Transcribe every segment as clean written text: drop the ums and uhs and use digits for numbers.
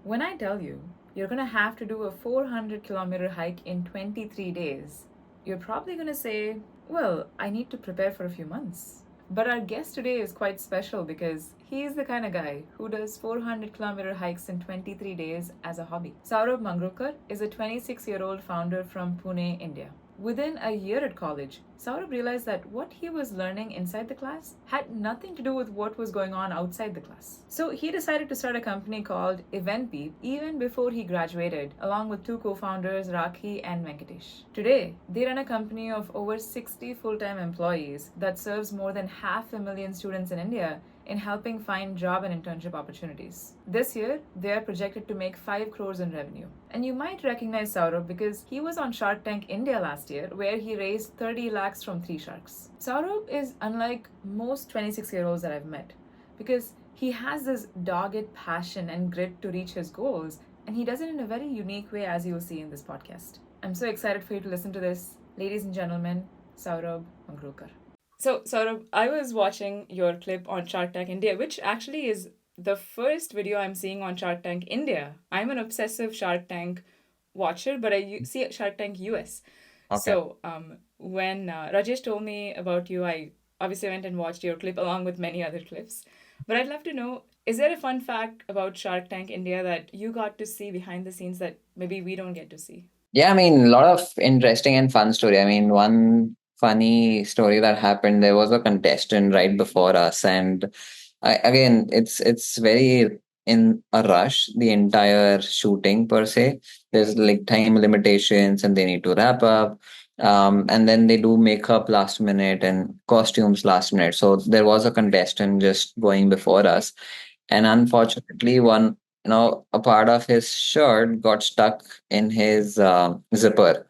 When I tell you you're going to have to do a 400-kilometer hike in 23 days, you're probably going to say, well, I need to prepare for a few months. But our guest today is quite special because he's the kind of guy who does 400-kilometer hikes in 23 days as a hobby. Saurabh Mangrulkar is a 26-year-old founder from Pune, India. Within a year at college, Saurabh realized that what he was learning inside the class had nothing to do with what was going on outside the class. So he decided to start a company called EventBeep even before he graduated, along with two co-founders, Rakhi and Venkatesh. Today, they run a company of over 60 full-time employees that serves more than 500,000 students in India in helping find job and internship opportunities. This year, they are projected to make 5 crores in revenue. And you might recognize Saurabh because he was on Shark Tank India last year, where he raised 30 lakhs from 3 sharks. Saurabh is unlike most 26-year-olds that I've met because he has this dogged passion and grit to reach his goals, and he does it in a very unique way, as you will see in this podcast. I'm so excited for you to listen to this. Ladies and gentlemen, Saurabh Mangrulkar. So, Saurabh, I was watching your clip on Shark Tank India, which actually is the first video I'm seeing on Shark Tank India. I'm an obsessive Shark Tank watcher, but I see Shark Tank US. Okay. So, when Rajesh told me about you, I obviously went and watched your clip along with many other clips. But I'd love to know, is there a fun fact about Shark Tank India that you got to see behind the scenes that maybe we don't get to see? Yeah, I mean, a lot of interesting and fun story. I mean, one funny story that happened, there was a contestant right before us, and again, it's very in a rush, the entire shooting per se. There's like time limitations and they need to wrap up. And then they do makeup last minute and costumes last minute. So there was a contestant just going before us. And unfortunately, a part of his shirt got stuck in his zipper,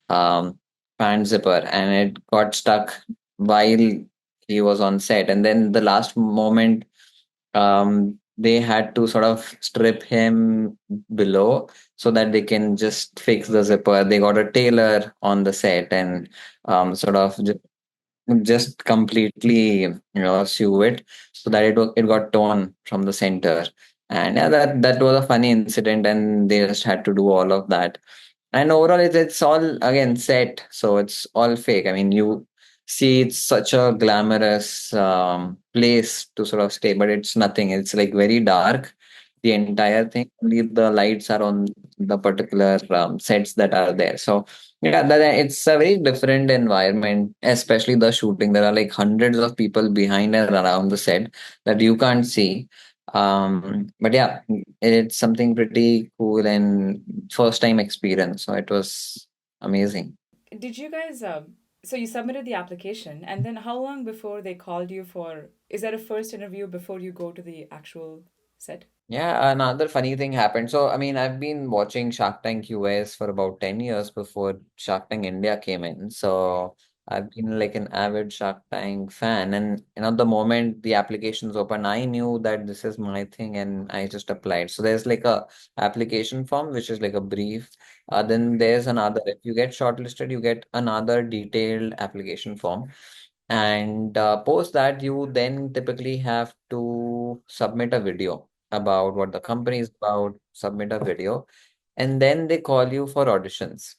um, pant zipper, and it got stuck while he was on set. And then the last moment, they had to sort of strip him below so that they can just fix the zipper. They got a tailor on the set and sort of just completely sew it so that it got torn from the center. And yeah, that was a funny incident, and they just had to do all of that. And overall, it's all again set, so it's all fake. I mean, you see, it's such a glamorous place to sort of stay, but it's nothing. It's like very dark. The entire thing, only the lights are on the particular sets that are there. So yeah, it's a very different environment, especially the shooting. There are like hundreds of people behind and around the set that you can't see. But yeah, it's something pretty cool and first time experience. So it was amazing. Did you guys, so you submitted the application, and then how long before they called you for, is that a first interview before you go to the actual set? Yeah, another funny thing happened. So, I mean, I've been watching Shark Tank US for about 10 years before Shark Tank India came in. So, I've been like an avid Shark Tank fan. And, the moment the applications open, I knew that this is my thing and I just applied. So, there's like a application form, which is like a brief. Then there's another, if you get shortlisted, you get another detailed application form. And post that, you then typically have to submit a video about what the company is about, submit a video, and then they call you for auditions.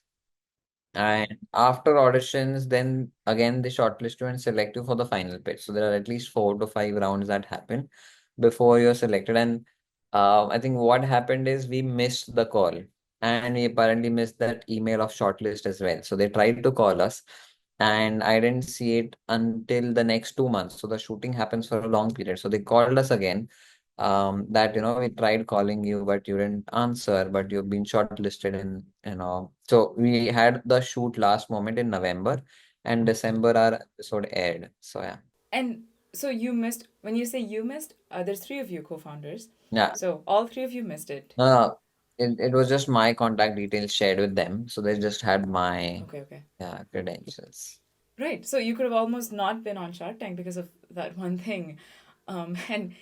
And after auditions, then again they shortlist you and select you for the final pitch. So there are at least 4 to 5 rounds that happen before you're selected. And I think what happened is we missed the call and we apparently missed that email of shortlist as well. So they tried to call us and I didn't see it until the next 2 months. So the shooting happens for a long period. So they called us again that we tried calling you but you didn't answer, but you've been shortlisted in so we had the shoot last moment in November, and December our episode aired. So yeah. And so you missed, when you say you missed, there's three of you co founders. Yeah. So all three of you missed it. No, no, it was just my contact details shared with them, so they just had my Okay, okay. credentials. Right. So you could have almost not been on Shark Tank because of that one thing. And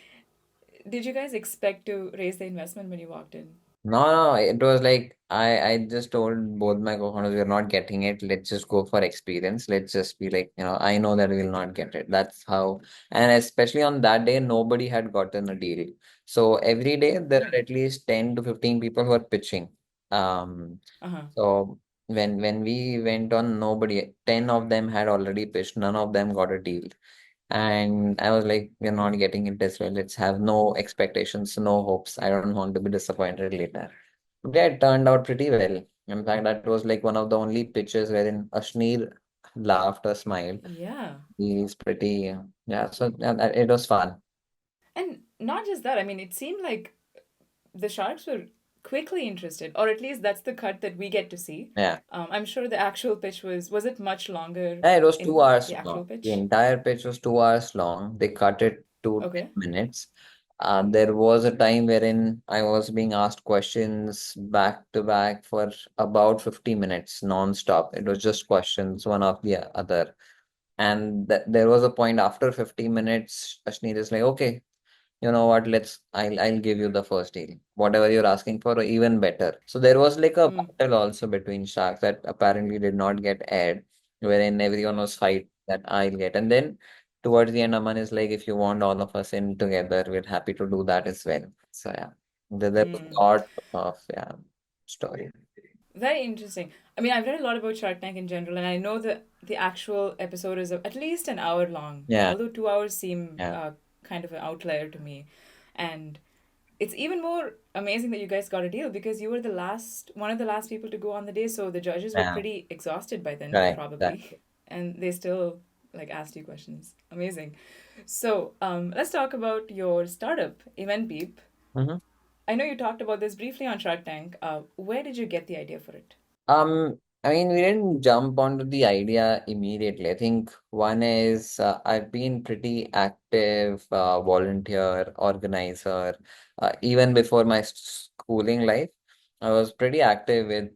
did you guys expect to raise the investment when you walked in? No, no, it was like I just told both my co-founders we're not getting it. Let's just go for experience. Let's just be like, I know that we'll not get it. That's how, and especially on that day, nobody had gotten a deal. So every day there Oh. are at least 10 to 15 people who are pitching. Um, Uh huh. so when we went on, nobody, 10 of them had already pitched, none of them got a deal. And I was like, we're not getting it this way. Let's have no expectations, no hopes. I don't want to be disappointed later. But yeah, it turned out pretty well. In fact, that was like one of the only pitches wherein Ashneer laughed or smiled. Yeah. He's pretty, yeah, so it was fun. And not just that, I mean, it seemed like the sharks were quickly interested, or at least that's the cut that we get to see. Yeah. I'm sure the actual pitch was it much longer Yeah, it was in 2 hours the actual long. The pitch? entire pitch was 2 hours long. They cut it to Okay. 10 minutes. There was a time wherein I was being asked questions back to back for about 50 minutes non-stop. It was just questions, one after the other. And there was a point after 50 minutes, Ashneer is like, okay, you know what, I'll give you the first deal. Whatever you're asking for, or even better. So there was like a Mm. battle also between sharks that apparently did not get aired, wherein everyone was fighting that I'll get. And then towards the end, Aman is like, if you want all of us in together, we're happy to do that as well. So yeah, there was a Mm. lot of story. Very interesting. I mean, I've read a lot about Shark Tank in general, and I know that the actual episode is at least an hour long, Yeah, although 2 hours seem yeah, kind of an outlier to me. And it's even more amazing that you guys got a deal because you were one of the last people to go on the day, so the judges were yeah. pretty exhausted by then, Right, probably, exactly. and they still like asked you questions. Amazing. So let's talk about your startup, EventBeep. Mhm. I know you talked about this briefly on Shark Tank. Where did you get the idea for it? I mean, we didn't jump onto the idea immediately. I think one is I've been pretty active volunteer, organizer, even before my schooling life. I was pretty active with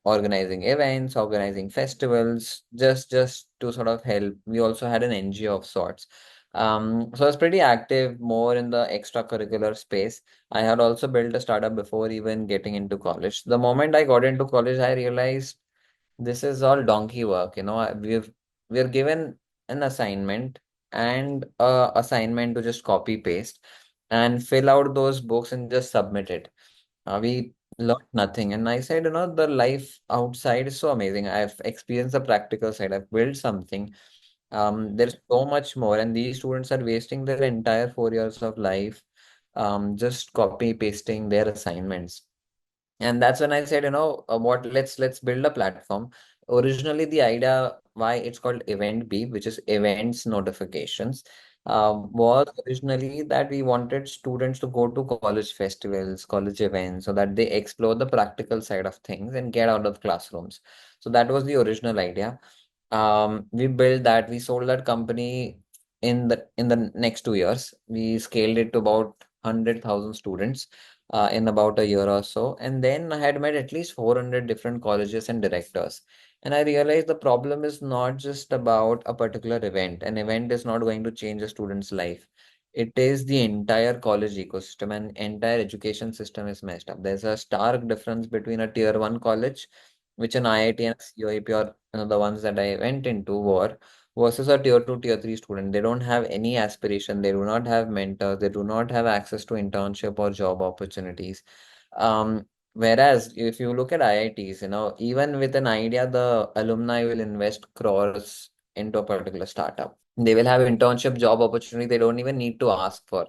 organizing events, organizing festivals, just to sort of help. We also had an NGO of sorts. So I was pretty active more in the extracurricular space. I had also built a startup before even getting into college. The moment I got into college, I realized this is all donkey work. We're given an assignment and a assignment to just copy paste and fill out those books and just submit it. We learned nothing. And I said, the life outside is so amazing. I've experienced the practical side. I've built something. There's so much more, and these students are wasting their entire 4 years of life just copy pasting their assignments. And that's when I said, what, let's build a platform. Originally, the idea why it's called EventBeep, which is events notifications, was originally that we wanted students to go to college festivals, college events, so that they explore the practical side of things and get out of classrooms. So that was the original idea. We built that, we sold that company in the next 2 years. We scaled it to about 100,000 students in about a year or so. And then I had met at least 400 different colleges and directors. And I realized the problem is not just about a particular event. An event is not going to change a student's life. It is the entire college ecosystem, and entire education system is messed up. There's a stark difference between a tier one college, which an IIT and COEP, or the ones that I went into were, versus a tier two, tier three student. They don't have any aspiration. They do not have mentors. They do not have access to internship or job opportunities. Whereas if you look at IITs, even with an idea, the alumni will invest crores into a particular startup. They will have internship job opportunity they don't even need to ask for.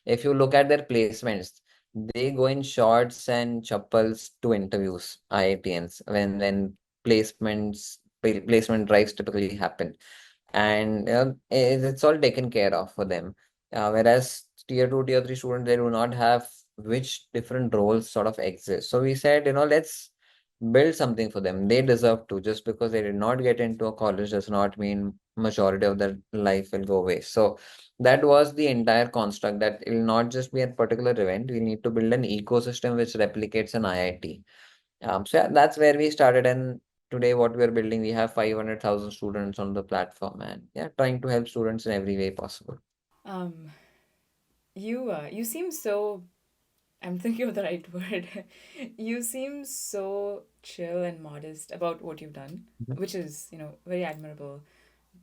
If you look at their placements, they go in shorts and chappals to interviews, IITians, when placement drives typically happen. And it's all taken care of for them. Whereas tier two, tier three students, they do not have which different roles sort of exist. So we said, let's build something for them. They deserve to. Just because they did not get into a college does not mean majority of their life will go away. So that was the entire construct, that it will not just be a particular event. We need to build an ecosystem which replicates an IIT. So yeah, that's where we started. And today, what we're building, we have 500,000 students on the platform, and yeah, trying to help students in every way possible. Um, you seem so. I'm thinking of the right word. You seem so chill and modest about what you've done, Mhm. which is very admirable.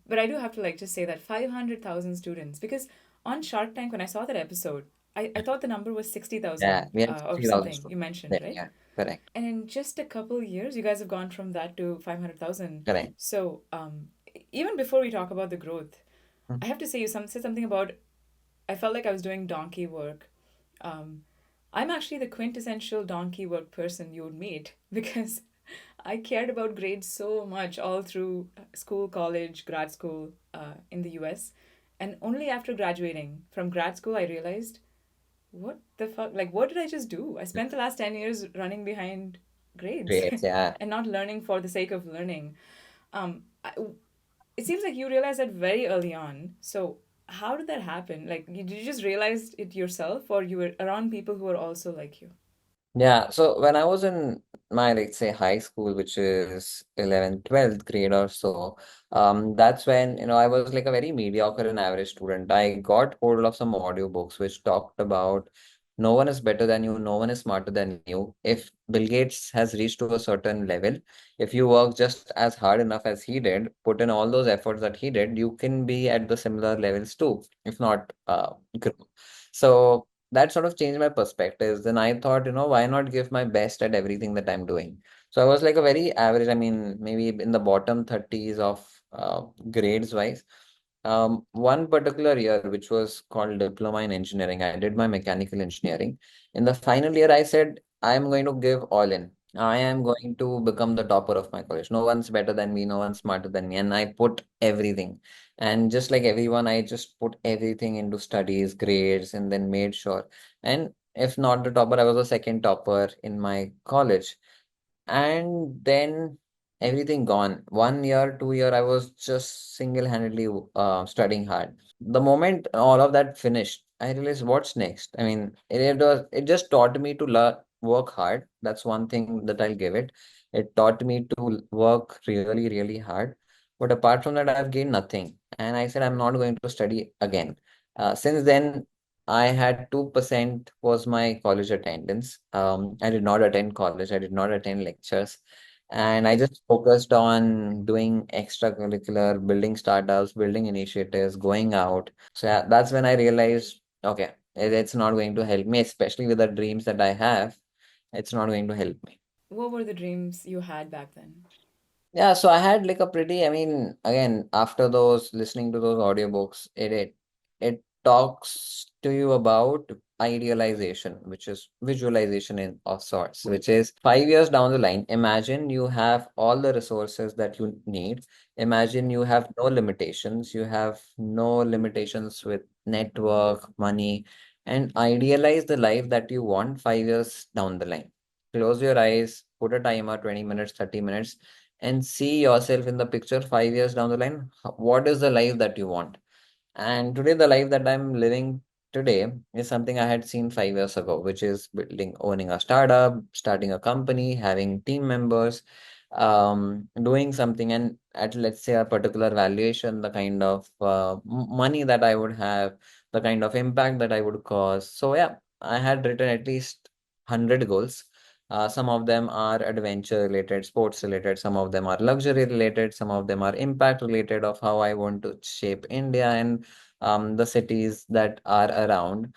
But I do have to just say that 500,000 students, because on Shark Tank when I saw that episode, I thought the number was Yeah, 60,000 we had or 60,000 something you students. mentioned, Yeah, right? yeah, correct, And in just a couple years, you guys have gone from that to 500,000. correct. So, even before we talk about the growth, Hmm. I have to say you said something about I felt like I was doing donkey work. Um, I'm actually the quintessential donkey work person you would meet because I cared about grades so much all through school, college, grad school in the US. And only after graduating from grad school, I realized what the fuck? Like, what did I just do? I spent the last 10 years running behind grades Great, yeah. and not learning for the sake of learning. I, it seems like you realized that very early on. So, how did that happen? Like, did you just realize it yourself, or you were around people who were also like you? Yeah, so when I was in my, let's say, high school, which is 11th, 12th grade or so, that's when, I was like a very mediocre and average student. I got hold of some audiobooks which talked about no one is better than you, no one is smarter than you. If Bill Gates has reached to a certain level, if you work just as hard enough as he did, put in all those efforts that he did, you can be at the similar levels too, if not grow. So that sort of changed my perspectives. Then I thought, why not give my best at everything that I'm doing? So I was like a very average, I mean, maybe in the bottom 30s of grades wise. One particular year, which was called Diploma in Engineering, I did my mechanical engineering. In the final year, I said, I'm going to give all in. I am going to become the topper of my college. No one's better than me, no one's smarter than me. And I put everything. And just like everyone, I just put everything into studies, grades, and then made sure. And if not the topper, I was the second topper in my college. And then everything gone. 1 year, 2 year, I was just single-handedly studying hard. The moment all of that finished, I realized what's next. I mean, it just taught me to learn work hard. That's one thing that I'll give it. It taught me to work really, really hard. But apart from that, I've gained nothing. And I said I'm not going to study again. Since then, I had 2% was my college attendance. I did not attend college. I did not attend lectures. And I just focused on doing extracurricular, building startups, building initiatives, going out. So yeah, that's when I realized, okay, it's not going to help me, especially with the dreams that I have. It's not going to help me. What were the dreams you had back then? Yeah, so I had like a pretty, I mean, again, after those listening to those audiobooks, it talks to you about idealization, which is visualization in of sorts, which is 5 years down the line. Imagine you have all the resources that you need. Imagine you have no limitations. You have no limitations with network, money, and idealize the life that you want 5 years down the line. Close your eyes, put a timer, 20 minutes, 30 minutes and see yourself in the picture 5 years down the line. What is the life that you want? And today, the life that I'm living today is something I had seen 5 years ago, which is owning a startup, starting a company, having team members, doing something, and at let's say a particular valuation, the kind of money that I would have, the kind of impact that I would cause. So yeah, I had written at least 100 goals. Some of them are adventure related, sports related, some of them are luxury related, some of them are impact related of how I want to shape India and the cities that are around.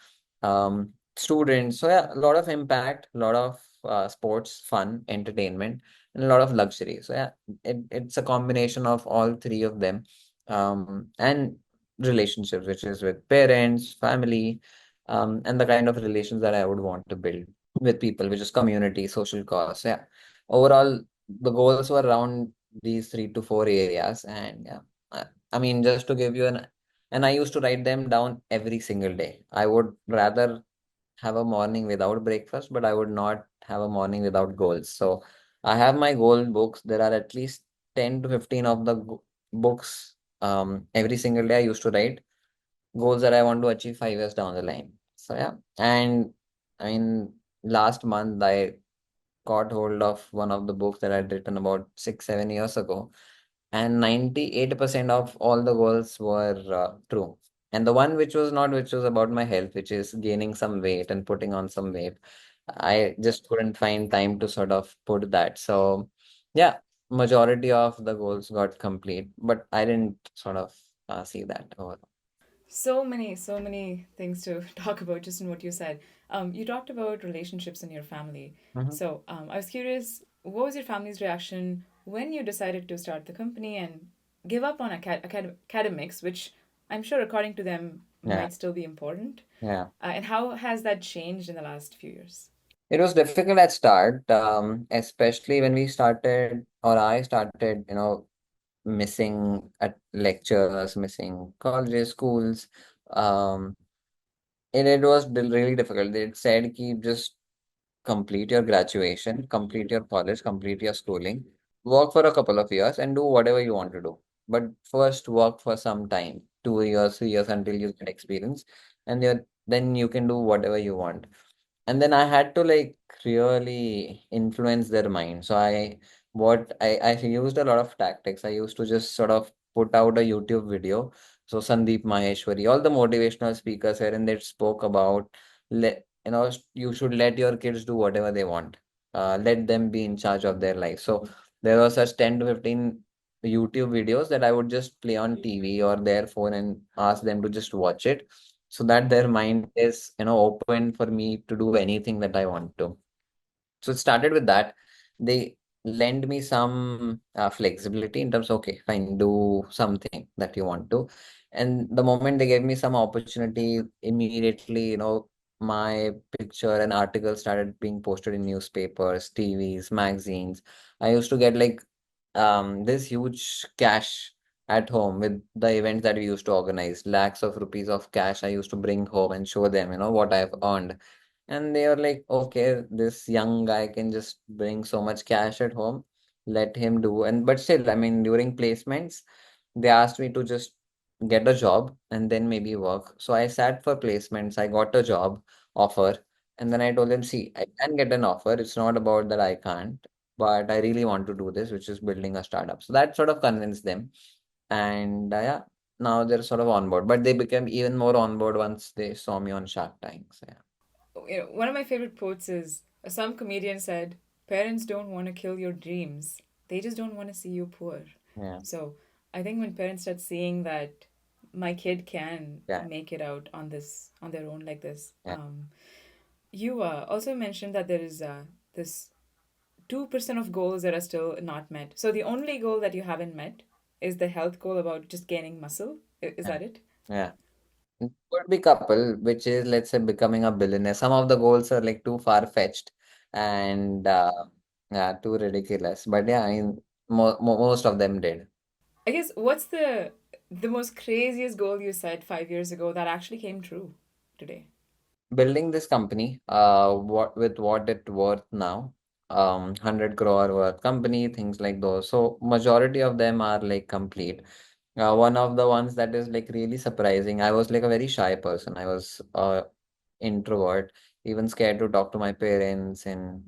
Students. So yeah, a lot of impact, a lot of sports, fun, entertainment, and a lot of luxury. So yeah, it's a combination of all three of them. And relationships, which is with parents, family, and the kind of relations that I would want to build with people, which is community, social cause. Yeah. Overall, the goals were around these 3 to 4 areas. And yeah, I mean, just to give you and I used to write them down every single day. I would rather have a morning without breakfast, but I would not have a morning without goals. So I have my goal books. There are at least 10 to 15 of the books every single day I used to write goals that I want to achieve 5 years down the line. So yeah. And I mean, last month I caught hold of one of the books that I'd written about 6, 7 years ago, and 98% of all the goals were true. And the one which was not, which was about my health, which is gaining some weight and putting on some weight, I just couldn't find time to sort of put that. So, yeah, majority of the goals got complete, but I didn't sort of see that. Over. So many things to talk about just in what you said. You talked about relationships in your family. Mhm. So I was curious, what was your family's reaction when you decided to start the company and give up on academics, which I'm sure, according to them, Yeah, might still be important? yeah. And how has that changed in the last few years? It was difficult at start, especially when we started, or I started, missing at lectures, missing colleges, schools. Um, it was really difficult. They said, keep just complete your graduation, complete your college, complete your schooling, work for a couple of years, and do whatever you want to do. But first, work for some time, 2 years, 3 years until you get experience, and then you can do whatever you want. And then I had to like really influence their mind. So I used a lot of tactics. I used to just sort of put out a YouTube video. So Sandeep Maheshwari, all the motivational speakers here, and they spoke about you should let your kids do whatever they want. Let them be in charge of their life. So there were such 10 to 15 YouTube videos that I would just play on TV or their phone and ask them to just watch it so that their mind is open for me to do anything that I want to. So it started with that. They lend me some flexibility in terms of, okay, fine, do something that you want to. And the moment they gave me some opportunity, immediately, my picture and articles started being posted in newspapers, TVs, magazines. I used to get like this huge cash at home with the events that we used to organize, lakhs of rupees of cash I used to bring home and show them, what I've earned. And they were like, okay, this young guy can just bring so much cash at home. Let him do. And but still, I mean, during placements, they asked me to just get a job and then maybe work. So I sat for placements. I got a job offer. And then I told them, see, I can get an offer. It's not about that I can't, but I really want to do this, which is building a startup. So that sort of convinced them. And yeah, now they're sort of on board, but they became even more on board once they saw me on Shark Tank. So One of my favorite quotes is some comedian said, "Parents don't want to kill your dreams; they just don't want to see you poor." yeah, So I think when parents start seeing that my kid can yeah, make it out on this on their own like this, yeah, you also mentioned that there is this 2% of goals that are still not met. So the only goal that you haven't met is the health goal about just gaining muscle. Is yeah, that it? yeah. Could be couple, which is let's say becoming a billionaire. Some of the goals are like too far-fetched and yeah, too ridiculous. But yeah, most of them did. I guess what's the most craziest goal you set 5 years ago that actually came true today? Building this company, what it worth now, 100 crore worth company, things like those. So majority of them are like complete. One of the ones that is like really surprising, I was like a very shy person. I was introvert, even scared to talk to my parents and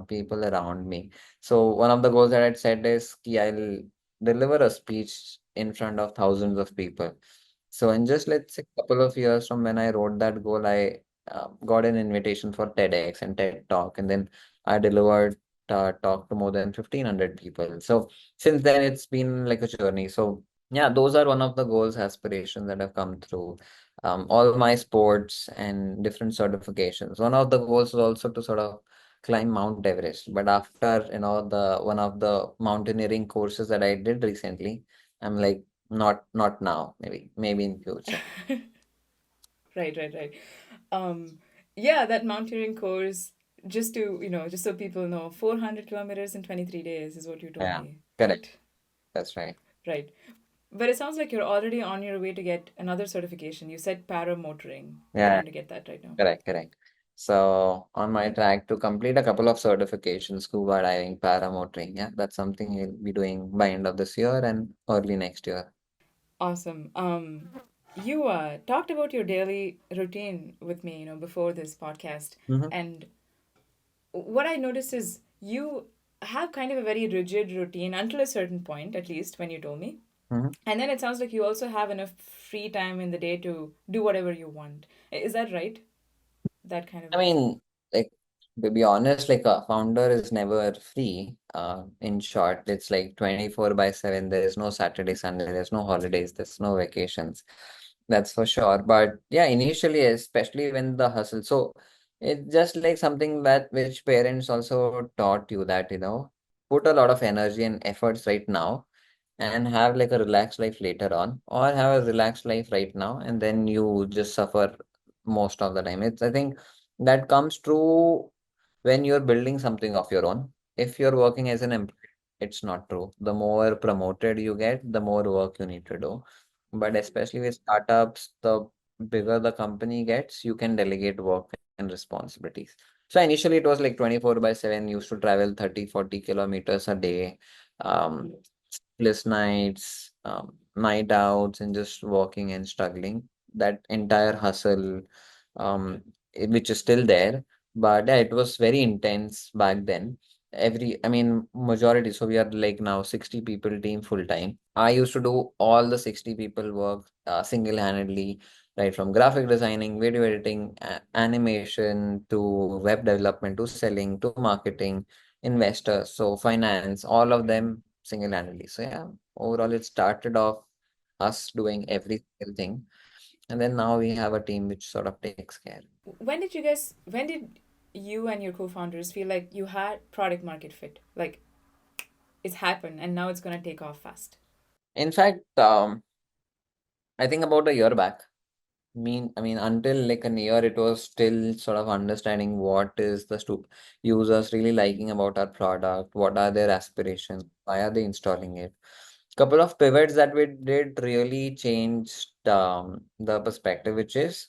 people around me. So one of the goals that I'd set is ki I'll deliver a speech in front of thousands of people. So in just let's say couple of years from when I wrote that goal, I got an invitation for TEDx and TED Talk, and then I delivered talk to more than 1,500 people. So since then, it's been like a journey. So yeah, those are one of the goals, aspirations that have come through. All my sports and different certifications. One of the goals was also to sort of climb Mount Everest. But after, the one of the mountaineering courses that I did recently, I'm like, not now, maybe in future. Right, right, right. Um, yeah, that mountaineering course, just to, just so people know, 400 kilometers in 23 days is what you told Yeah, me, correct. right? That's right. Right. But it sounds like you're already on your way to get another certification. You said paramotoring. You're Yeah, trying to get that right now. correct. So on my track to complete a couple of certifications, scuba diving, paramotoring. Yeah, that's something we'll be doing by end of this year and early next year. Awesome. You talked about your daily routine with me, before this podcast, Mm-hmm, and what I noticed is you have kind of a very rigid routine until a certain point, at least when you told me. mm-hmm. And then it sounds like you also have enough free time in the day to do whatever you want. Is that right? That kind of. I mean, like to be honest, like a founder is never free. In short, it's like 24 by 7. There is no Saturday, Sunday, there's no holidays, there's no vacations. That's for sure. But yeah, initially, especially when the hustle, so it's just like something that which parents also taught you that, put a lot of energy and efforts right now and have like a relaxed life later on, or have a relaxed life right now and then you just suffer most of the time. I think that comes true when you're building something of your own. If you're working as an employee, it's not true. The more promoted you get, the more work you need to do. But especially with startups, the bigger the company gets, you can delegate work and responsibilities. So initially it was like 24/7, used to travel 30, 40 kilometers a day, um, sleepless nights, night outs, and just working and struggling. That entire hustle, which is still there, but yeah, it was very intense back then. I mean, majority. So we are like now 60 people team full time. I used to do all the 60 people work single-handedly, right from graphic designing, video editing, animation to web development to selling to marketing, investors, so finance, all of them single-handedly. So yeah, overall it started off us doing every single thing, and then now we have a team which sort of takes care. When did you and your co-founders feel like you had product market fit? Like it's happened and now it's going to take off fast. In fact, I think about a year back. I mean, until like a year, it was still sort of understanding what is the users really liking about our product, what are their aspirations, why are they installing it. Couple of pivots that we did really changed the perspective, which is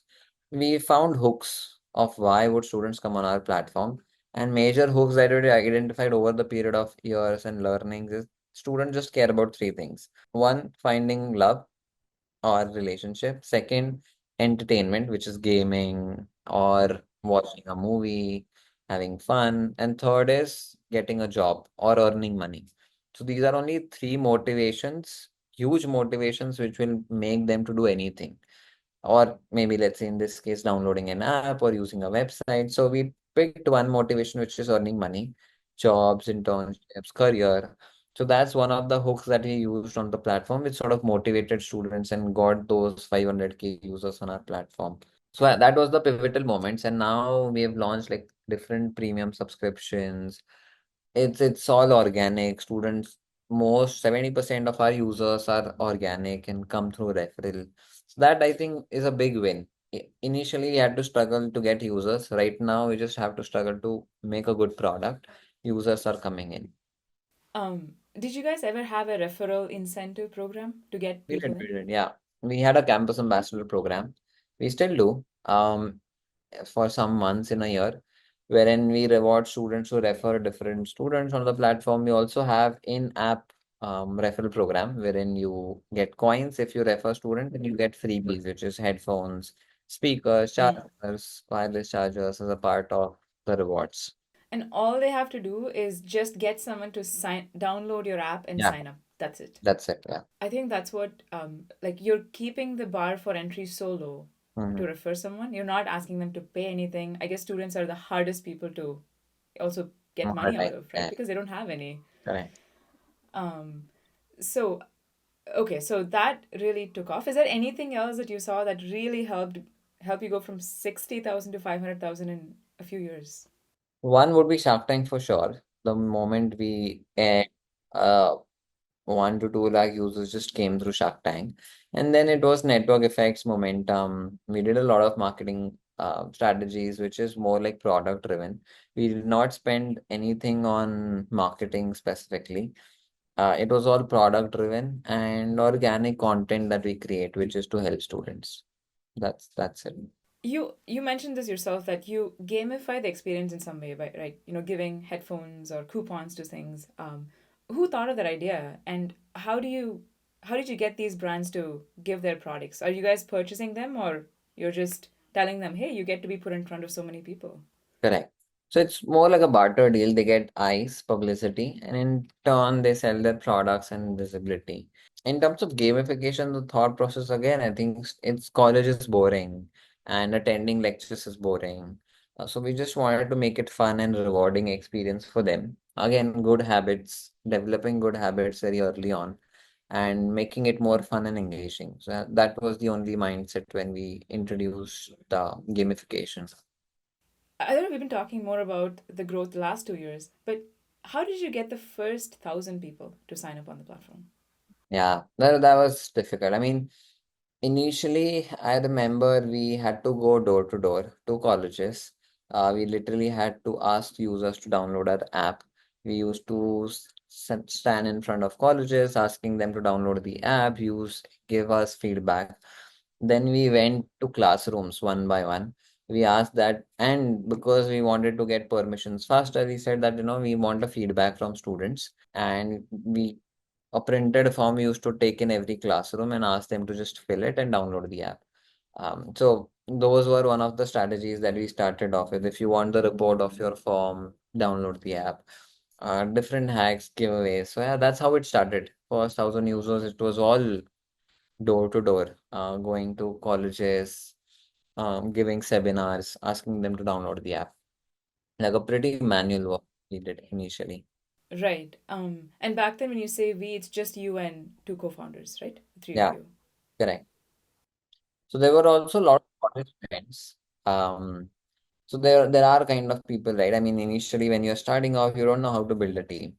we found hooks of why would students come on our platform, and major hooks that we identified over the period of years and learnings is students just care about three things. One, finding love or relationship. Second, entertainment, which is gaming or watching a movie, having fun. And third is getting a job or earning money. So these are only three motivations, huge motivations, which will make them to do anything, or maybe let's say in this case downloading an app or using a website. So we picked one motivation, which is earning money, jobs, internships, career. So that's one of the hooks that we used on the platform, which sort of motivated students and got those 500K users on our platform. So that was the pivotal moments, and now we have launched like different premium subscriptions. It's all organic. Students, most 70% of our users are organic and come through referral. So that I think is a big win. Initially, we had to struggle to get users. Right now, we just have to struggle to make a good product. Users are coming in. Did you guys ever have a referral incentive program to get people We in? did, yeah. We had a campus ambassador program. We still do. For some months in a year, wherein we reward students who refer different students on the platform. We also have in-app referral program wherein you get coins if you refer student, and you get freebies, which is headphones, speakers, Mm. chargers, wireless chargers as a part of the rewards. And all they have to do is just get someone to download your app and Yeah, sign up. That's it. that's it. Yeah. I think that's what like you're keeping the bar for entry so low to Mhm. refer someone. You're not asking them to pay anything. I guess students are the hardest people to also get money out Right. of, right? Yeah. Because they don't have any. Correct. Um, so okay, so that really took off. Is there anything else that you saw that really help you go from 60,000 to 500,000 in a few years? One would be Shark Tank for sure. The moment we uh, 1 to 2 lakh users just came through Shark Tank. And then it was network effects, momentum. We did a lot of marketing strategies, which is more like product driven. We did not spend anything on marketing specifically. It was all product driven and organic content that we create, which is to help students. That's it. You mentioned this yourself that you gamify the experience in some way by right, giving headphones or coupons to things. Who thought of that idea, and how did you get these brands to give their products? Are you guys purchasing them, or you're just telling them, hey, you get to be put in front of so many people? Correct. So it's more like a barter deal. They get eyes, publicity, and in turn, they sell their products and visibility. In terms of gamification, the thought process again, I think it's college is boring and attending lectures is boring. So we just wanted to make it fun and rewarding experience for them. Again, good habits, developing good habits very early on. and making it more fun and engaging. So that was the only mindset when we introduced the gamification. I don't know if we've been talking more about the growth the last 2 years, but how did you get the first 1,000 people to sign up on the platform? Yeah, that was difficult. I mean, initially, I remember we had to go door to door to colleges. We literally had to ask users to download our app. We used to stand in front of colleges, asking them to download the app, give us feedback. Then we went to classrooms one by one. We asked that, and because we wanted to get permissions faster, we said that, we want a feedback from students, and a printed form used to take in every classroom and ask them to just fill it and download the app. So those were one of the strategies that we started off with. If you want the report of your form, download the app. Different hacks, giveaways. So yeah, that's how it started. First 1,000 users, it was all door to door, going to colleges, giving seminars, asking them to download the app. Like a pretty manual work we did initially. Right. And back then, when you say we, it's just you and two co-founders, right? The three of Yeah, you. correct. So there were also a lot of college friends. Um, So there are kind of people, right? I mean, initially when you're starting off, you don't know how to build a team.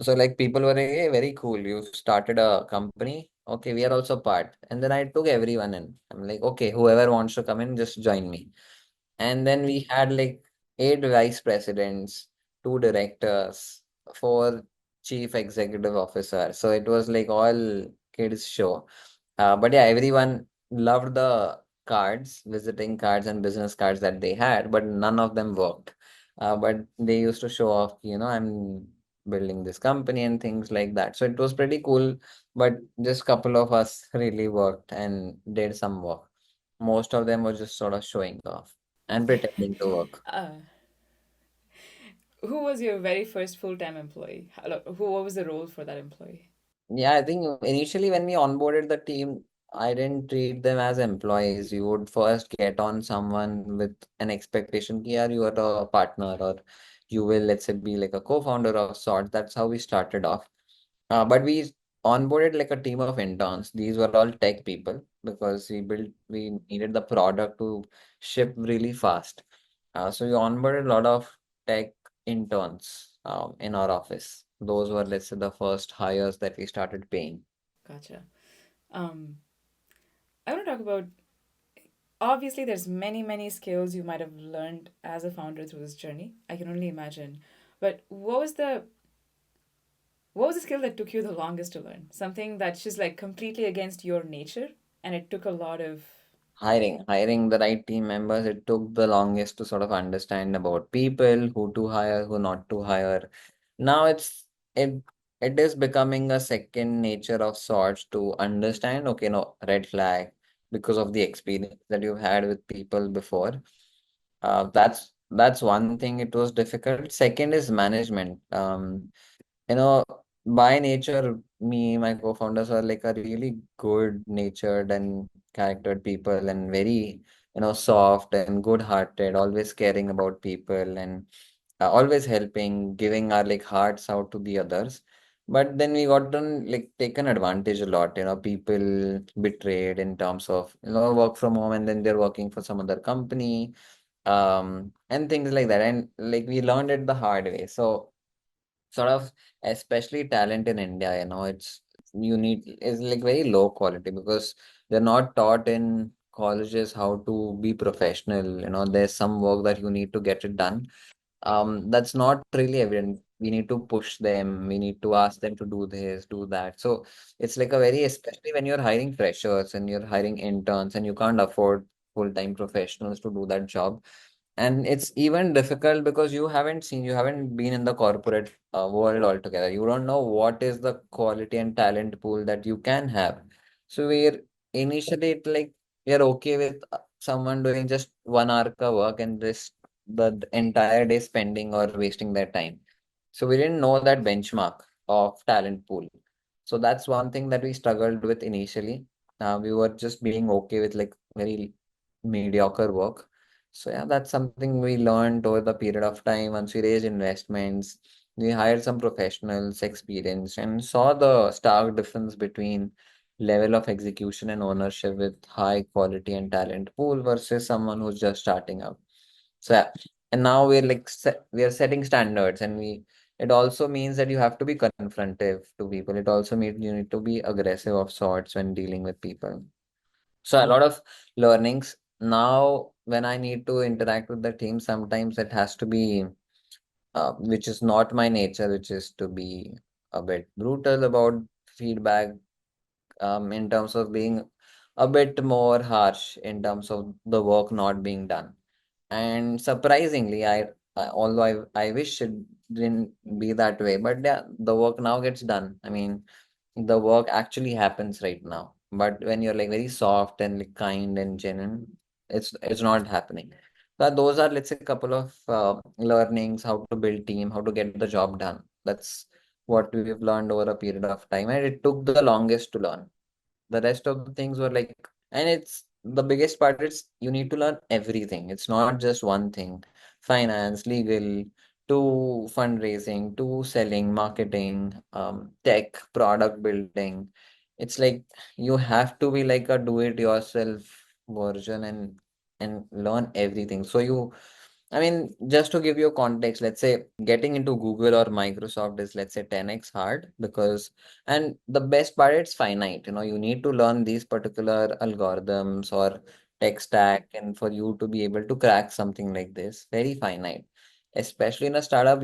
So like people were like, hey, very cool. You started a company. Okay, we are also part. And then I took everyone in. I'm like, okay, whoever wants to come in, just join me. And then we had like 8 vice presidents, 2 directors, 4 chief executive officers. So it was like all kids show. But yeah, everyone loved the cards, visiting cards and business cards that they had, but none of them worked. But they used to show off, I'm building this company and things like that. So it was pretty cool, but just couple of us really worked and did some work. Most of them were just sort of showing off and pretending to work. Uh, who was your very first full-time employee? What was the role for that employee? Yeah, I think initially when we onboarded the team, I didn't treat them as employees. You would first get on someone with an expectation, yeah, you are a partner, or you will, let's say, be like a co-founder of sorts. That's how we started off. But we onboarded like a team of interns. These were all tech people because we needed the product to ship really fast. So we onboarded a lot of tech interns in our office. Those were, let's say, the first hires that we started paying. Gotcha. Um, I want to talk about, obviously there's many skills you might have learned as a founder through this journey. I can only imagine. But what was the skill that took you the longest to learn? Something that's just like completely against your nature and it took a lot of. Hiring the right team members, it took the longest to sort of understand about people, who to hire, who not to hire. Now it it is becoming a second nature of sorts to understand, okay, no, red flag because of the experience that you've had with people before. That's one thing it was difficult. Second is management. You know, by nature, my co-founders are like a really good natured and charactered people and very, soft and good-hearted, always caring about people and always helping, giving our like hearts out to the others. But then we got done like taken advantage a lot, people betrayed in terms of, work from home and then they're working for some other company, and things like that. And like we learned it the hard way. So sort of especially talent in India, is like very low quality because they're not taught in colleges how to be professional. There's some work that you need to get it done. That's not really evident. We need to push them, we need to ask them to do this, do that. So it's like a very, especially when you're hiring freshers and you're hiring interns and you can't afford full-time professionals to do that job. And it's even difficult because you haven't been in the corporate world altogether. You don't know what is the quality and talent pool that you can have. So we're initially like we're okay with someone doing just 1 hour ka work and just the entire day spending or wasting their time. So we didn't know that benchmark of talent pool. So that's one thing that we struggled with initially. We were just being okay with like very mediocre work. So yeah, that's something we learned over the period of time once we raised investments. We hired some professionals, experienced, and saw the stark difference between level of execution and ownership with high quality and talent pool versus someone who's just starting out. So, yeah. And now we're like we are setting standards, and we it also means that you have to be confrontive to people. It also means you need to be aggressive of sorts when dealing with people. So a lot of learnings. Now, when I need to interact with the team, sometimes it has to be, which is not my nature, which is to be a bit brutal about feedback, in terms of being a bit more harsh in terms of the work not being done. And surprisingly, although I wish it didn't be that way, but yeah, the work now gets done. I mean, the work actually happens right now. But when you're like very soft and like kind and genuine, it's not happening. But those are, let's say, a couple of learnings: how to build team, how to get the job done. That's what we've learned over a period of time, and it took the longest to learn. The rest of the things were like, and it's the biggest part is you need to learn everything. It's not just one thing. Finance, legal, to fundraising, to selling, marketing, tech, product building. It's like you have to be like a do-it-yourself version and learn everything. So you I mean, just to give you context, let's say getting into Google or Microsoft is, let's say, 10x hard because, and the best part, it's finite. You need to learn these particular algorithms or tech stack, and for you to be able to crack something like this, very finite. Especially in a startup,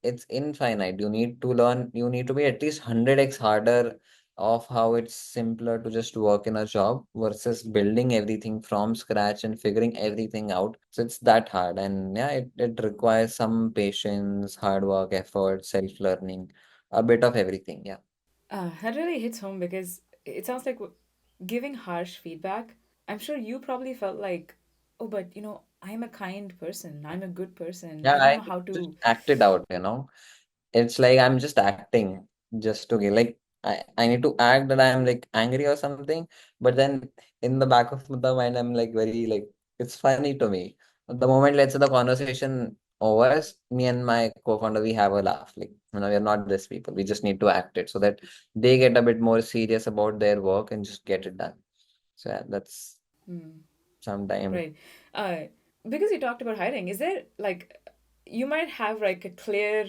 it's infinite. You need to be at least 100x harder of how it's simpler to just work in a job versus building everything from scratch and figuring everything out. So it's that hard. And yeah, it requires some patience, hard work, effort, self-learning, a bit of everything. Yeah. That really hits home because it sounds like giving harsh feedback. I'm sure you probably felt like, oh, but I'm a kind person. I'm a good person. Yeah, I don't I know how just to. acted out. It's like I'm just acting just to get like I need to act that I'm like angry or something, but then in the back of the mind I'm like very like it's funny to me. The moment let's say the conversation over, me and my co-founder we have a laugh. Like, we're not this people. We just need to act it so that they get a bit more serious about their work and just get it done. So yeah, that's Hmm, sometime. right. Uh, because you talked about hiring, is there like you might have like a clear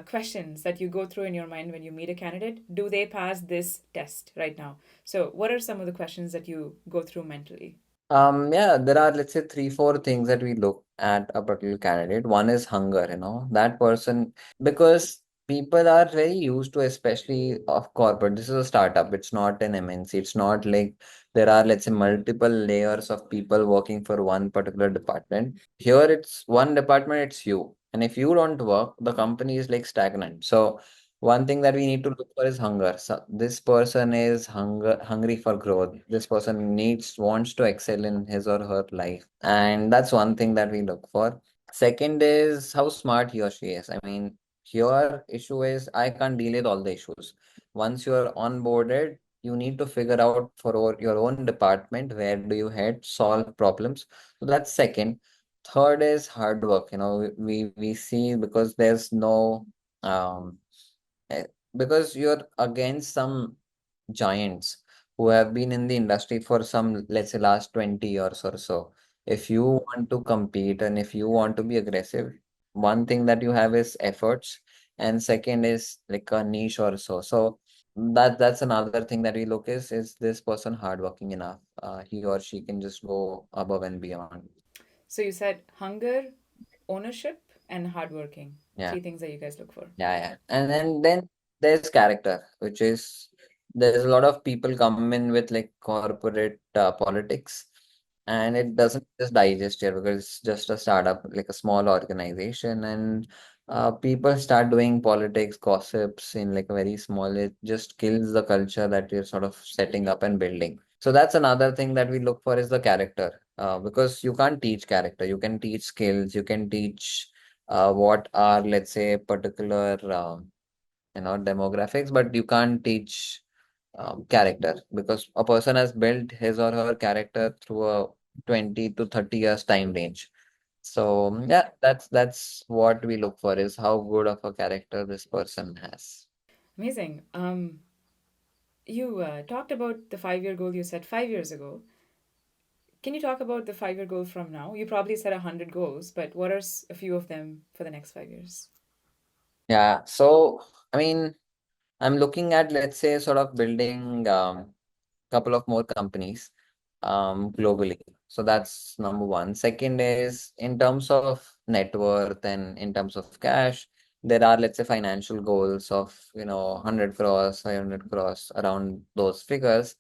questions that you go through in your mind when you meet a candidate? Do they pass this test right now? So, what are some of the questions that you go through mentally? Yeah, there are, let's say, three, four things that we look at a particular candidate. One is hunger, that person, because people are very used to, especially of corporate. This is a startup, it's not an MNC. It's not like there are, let's say, multiple layers of people working for one particular department. Here, it's one department, it's you. And if you don't work, the company is like stagnant. So, one thing that we need to look for is hunger. So this person is hungry for growth. This person wants to excel in his or her life. And that's one thing that we look for. Second is how smart he or she is. I mean, your issue is I can't deal with all the issues. Once you're onboarded, you need to figure out for your own department where do you head, solve problems. So that's second. Third is hard work. We see because there's no um Eh, because you're against some giants who have been in the industry for some, let's say, last 20 years or so. If you want to compete and if you want to be aggressive, one thing that you have is efforts, and second is like a niche or so. So that's another thing that we look is this person hardworking enough? He or she can just go above and beyond. So, you said hunger, ownership, and hardworking. Yeah. Three things that you guys look for. Yeah, yeah. And then there's character, which is there's a lot of people come in with like corporate politics, and it doesn't just digest here because it's just a startup, like a small organization, and people start doing politics, gossips in like a very small. It just kills the culture that you're sort of setting up and building. So that's another thing that we look for is the character, because you can't teach character. You can teach skills, you can teach what are, let's say, particular demographics, but you can't teach character because a person has built his or her character through a 20 to 30 years time range. So yeah, that's what we look for, is how good of a character this person has. Amazing. You talked about the 5 year goal you set 5 years ago. Can you talk about the 5 year goal from now? You probably set 100 goals, but what are a few of them for the next 5 years? Yeah. So I mean, I'm looking at, let's say, sort of building couple of more companies globally. So that's number one. Second is, in terms of net worth and in terms of cash, there are, let's say, financial goals of 100 crores, 500 crores, around those figures.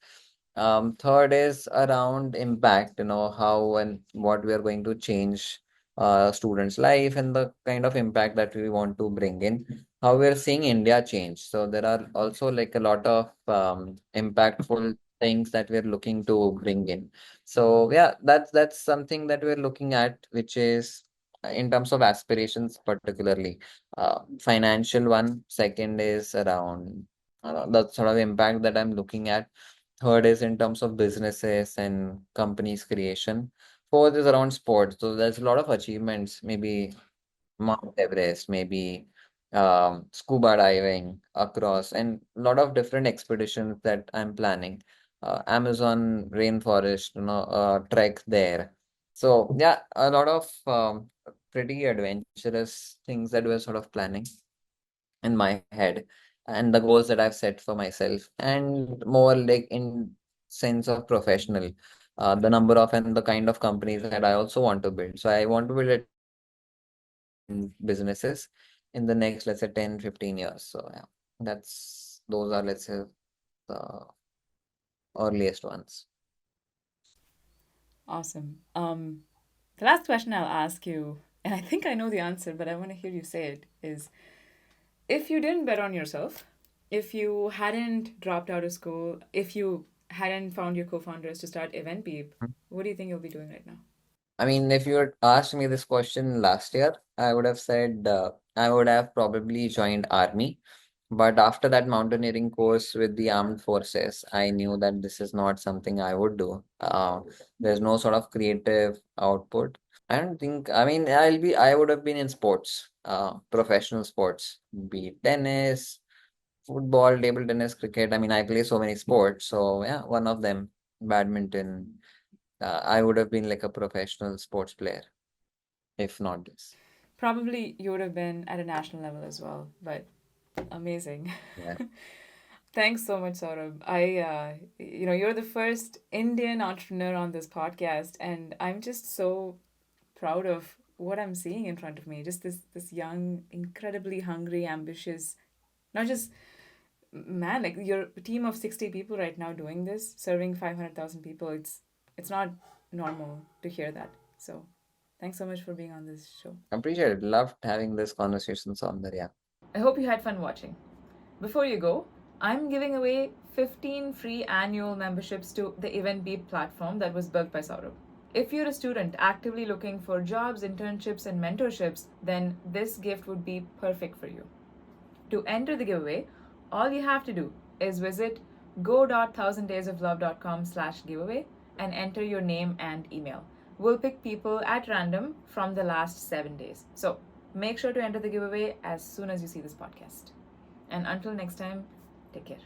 Third is around impact, how and what we are going to change students' life and the kind of impact that we want to bring in, how we're seeing India change. So there are also like a lot of impactful things that we're looking to bring in. So yeah, that's something that we're looking at, which is in terms of aspirations, particularly financial one. Second is around the sort of impact that I'm looking at. Third is in terms of businesses and companies creation. Fourth is around sports. So there's a lot of achievements, maybe Mount Everest, maybe scuba diving across, and a lot of different expeditions that I'm planning. Amazon rainforest, trek there. So yeah, a lot of pretty adventurous things that we're sort of planning in my head, and the goals that I've set for myself, and more like in sense of professional, the number of and the kind of companies that I also want to build. So I want to build at least 10 businesses in the next, let's say, 10, 15 years. So yeah, those are, let's say, the earliest ones. Awesome. The last question I'll ask you, and I think I know the answer, but I want to hear you say it, is if you didn't bet on yourself, if you hadn't dropped out of school, if you hadn't found your co founders to start EventBeep, what do you think you'll be doing right now? I mean, if you had asked me this question last year, I would have said I would have probably joined army. But after that mountaineering course with the armed forces, I knew that this is not something I would do. There's no sort of creative output. I don't think, I mean, I would have been in sports, professional sports, be it tennis, football, table tennis, cricket. I mean, I play so many sports. So yeah, one of them, badminton. I would have been like a professional sports player, if not this. Probably you would have been at a national level as well, but amazing. Yeah. Thanks so much, Saurabh. You're the first Indian entrepreneur on this podcast, and I'm just so proud of what I'm seeing in front of me. Just this young, incredibly hungry, ambitious, not just man, like you're a team of 60 people right now doing this, serving 500,000 people. It's not normal to hear that. So, thanks so much for being on this show. Appreciate it. Loved having this conversation, Soundarya. I hope you had fun watching. Before you go, I'm giving away 15 free annual memberships to the EventBeep platform that was built by Saurabh. If you're a student actively looking for jobs, internships, and mentorships, then this gift would be perfect for you. To enter the giveaway, all you have to do is visit go.1000daysoflove.com/giveaway and enter your name and email. We'll pick people at random from the last 7 days. So make sure to enter the giveaway as soon as you see this podcast. And until next time, take care.